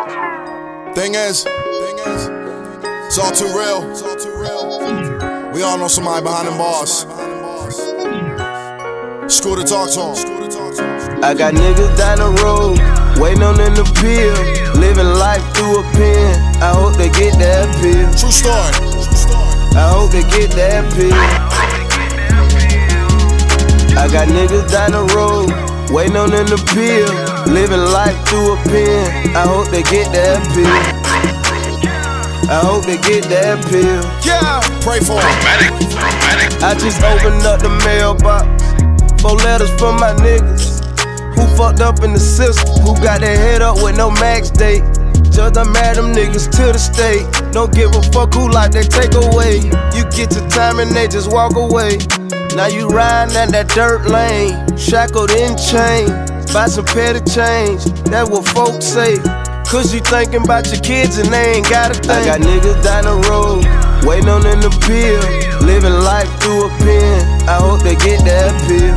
Thing is, it's all too real. We all know somebody behind them bars. School to talk to 'em. I got niggas down the road, waiting on them to peel, living life through a pen. I hope they get that pill. True story. I hope they get that pill. I got niggas down the road, waiting on them to peel, living life through a pen. I hope they get that pill. I hope they get that pill. Yeah, pray for 'em. I just opened up the mailbox, 4 letters from my niggas who fucked up in the system, who got their head up with no max date. Just I mad them niggas to the state. Don't give a fuck who like they take away. You get your time and they just walk away. Now you riding down that dirt lane, shackled in chain, buy some petty change. That's what folks say, 'cause you thinking about your kids and they ain't got a thing. I got niggas down the road, waiting on them to peel, living life through a pen. I hope they get that pill.